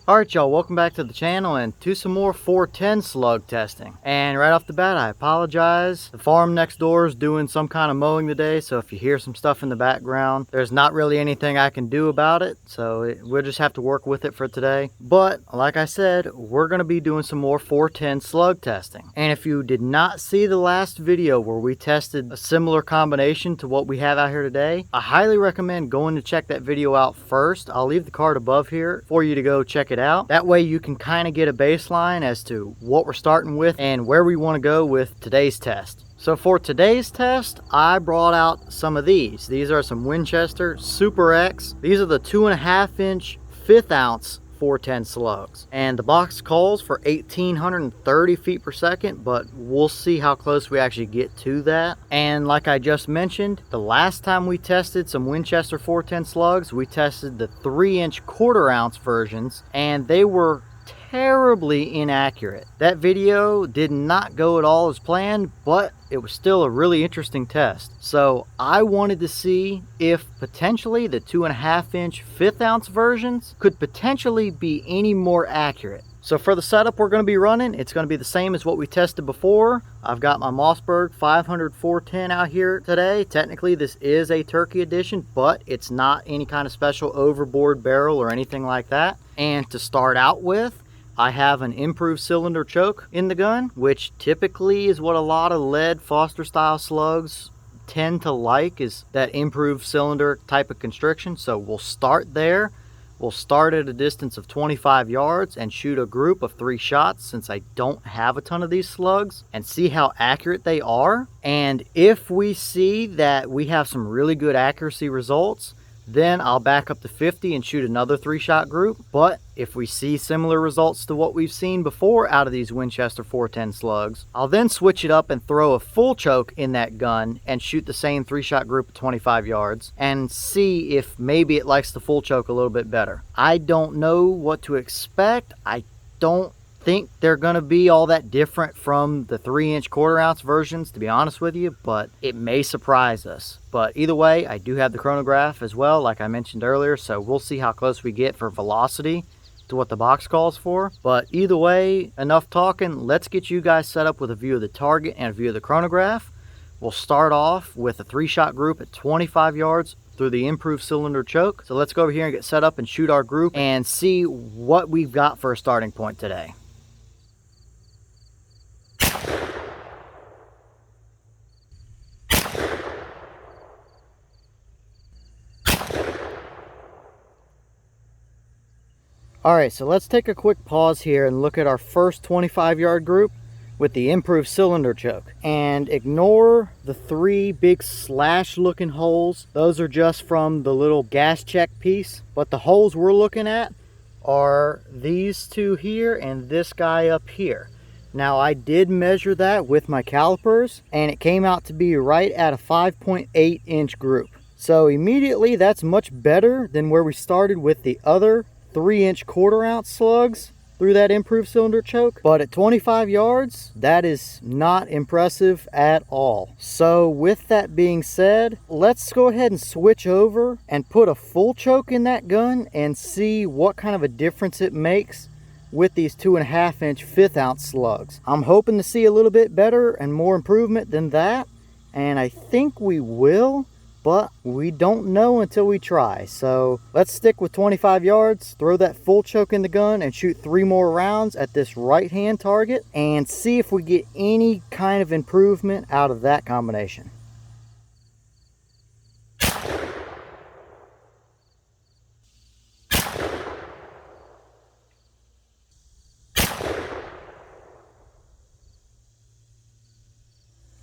Alright y'all, welcome back to the channel and to some more 410 slug testing. And right off the bat, I apologize. The farm next door is doing some kind of mowing today, so if you hear some stuff in the background, there's not really anything I can do about it, so we'll just have to work with it for today. But like I said, we're going to be doing some more 410 slug testing. And if you did not see the last video where we tested a similar combination to what we have out here today, I highly recommend going to check that video out first. I'll leave the card above here for you to go check it out. That way you can kind of get a baseline as to what we're starting with and where we want to go with today's test. So for today's test, I brought out some of these. These are some Winchester Super X. These are the 2.5 inch 1/5 ounce 410 slugs. And the box calls for 1,830 feet per second, but we'll see how close we actually get to that. And like I just mentioned, the last time we tested some Winchester 410 slugs, we tested the 3 inch 1/4 ounce versions, and they were terribly inaccurate. That video did not go at all as planned, but it was still a really interesting test. So I wanted to see if potentially the 2.5 inch 1/5 ounce versions could potentially be any more accurate. So for the setup we're going to be running, it's going to be the same as what we tested before. I've got my Mossberg 500 410 out here today. Technically this is a turkey edition, but it's not any kind of special overboard barrel or anything like that. And to start out with, I have an improved cylinder choke in the gun, which typically is what a lot of lead Foster style slugs tend to like, is that improved cylinder type of constriction. So we'll start there. We'll start at a distance of 25 yards and shoot a group of 3 shots, since I don't have a ton of these slugs, and see how accurate they are. And if we see that we have some really good accuracy results, then I'll back up to 50 and shoot another 3-shot group. But if we see similar results to what we've seen before out of these Winchester 410 slugs, I'll then switch it up and throw a full choke in that gun and shoot the same 3-shot group at 25 yards and see if maybe it likes the full choke a little bit better. I don't know what to expect. I don't think they're going to be all that different from the 3 inch 1/4 ounce versions, to be honest with you, but it may surprise us. But either way, I do have the chronograph as well, like I mentioned earlier, so we'll see how close we get for velocity to what the box calls for. But either way, enough talking. Let's get you guys set up with a view of the target and a view of the chronograph. We'll start off with a 3-shot group at 25 yards through the improved cylinder choke. So let's go over here and get set up and shoot our group and see what we've got for a starting point today. Alright, so let's take a quick pause here and look at our first 25-yard group with the improved cylinder choke. And ignore the 3 big slash looking holes. Those are just from the little gas check piece. But the holes we're looking at are these 2 here and this guy up here. Now I did measure that with my calipers, and it came out to be right at a 5.8 inch group. So immediately that's much better than where we started with the other 3 inch 1/4 ounce slugs through that improved cylinder choke. But at 25 yards, that is not impressive at all. So with that being said, let's go ahead and switch over and put a full choke in that gun and see what kind of a difference it makes with these 2.5 inch 1/5 ounce slugs. I'm hoping to see a little bit better and more improvement than that, and I think we will, but we don't know until we try. So let's stick with 25 yards, throw that full choke in the gun, and shoot 3 more rounds at this right hand target and see if we get any kind of improvement out of that combination.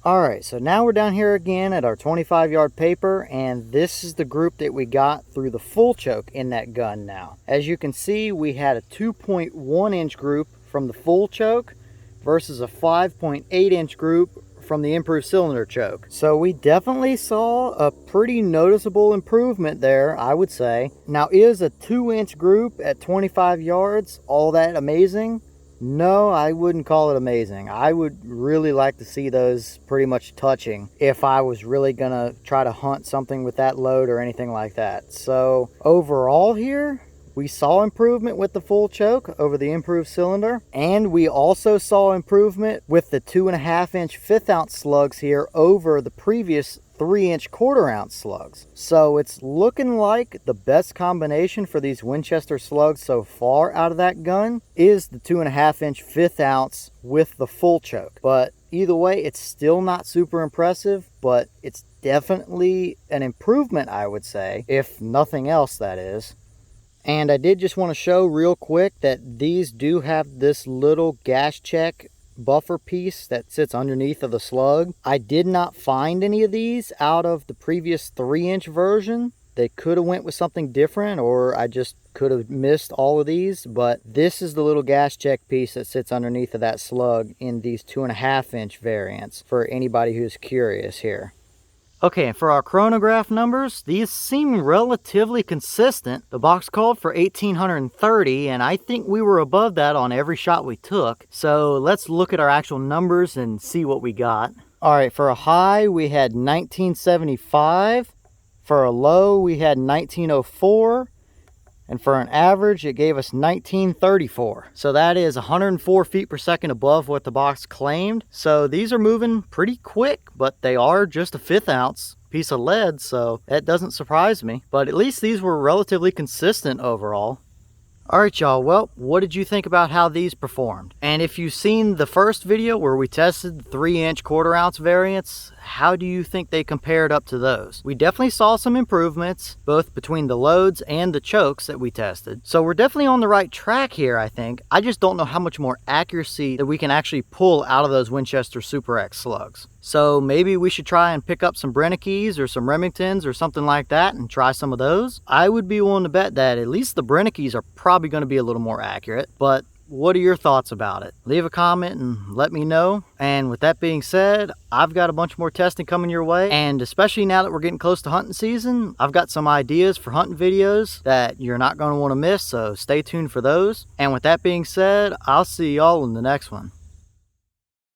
Alright, so now we're down here again at our 25-yard paper, and this is the group that we got through the full choke in that gun now. As you can see, we had a 2.1 inch group from the full choke versus a 5.8 inch group from the improved cylinder choke. So we definitely saw a pretty noticeable improvement there, I would say. Now, is a 2 inch group at 25 yards all that amazing? No, I wouldn't call it amazing. I would really like to see those pretty much touching if I was really gonna try to hunt something with that load or anything like that. So overall here, We saw improvement with the full choke over the improved cylinder, and we also saw improvement with the 2.5 inch 1/5 ounce slugs here over the previous 3 inch 1/4 ounce slugs. So it's looking like the best combination for these Winchester slugs so far out of that gun is the 2.5 inch 1/5 ounce with the full choke. But either way, it's still not super impressive, but it's definitely an improvement, I would say, if nothing else, that is. And I did just want to show real quick that these do have this little gas check buffer piece that sits underneath of the slug. I did not find any of these out of the previous 3 inch version. They could have went with something different, or I just could have missed all of these, but this is the little gas check piece that sits underneath of that slug in these 2.5 inch variants for anybody who's curious here. Okay, and for our chronograph numbers, these seem relatively consistent. The box called for 1830, and I think we were above that on every shot we took. So let's look at our actual numbers and see what we got. All right, for a high, we had 1975. For a low, we had 1904. And for an average, it gave us 1934. So that is 104 feet per second above what the box claimed. So these are moving pretty quick, but they are just a 1/5 ounce piece of lead, so that doesn't surprise me. But at least these were relatively consistent overall. Alright y'all, well, what did you think about how these performed? And if you've seen the first video where we tested the 3 inch 1/4 ounce variants, how do you think they compared up to those? We definitely saw some improvements, both between the loads and the chokes that we tested. So we're definitely on the right track here, I think. I just don't know how much more accuracy that we can actually pull out of those Winchester Super X slugs. So maybe we should try and pick up some Brennickys or some Remingtons or something like that and try some of those. I would be willing to bet that at least the Brennickys are probably going to be a little more accurate, but what are your thoughts about it? Leave a comment and let me know. And with that being said, I've got a bunch more testing coming your way, and especially now that we're getting close to hunting season, I've got some ideas for hunting videos that you're not going to want to miss, so stay tuned for those. And with that being said, I'll see y'all in the next one.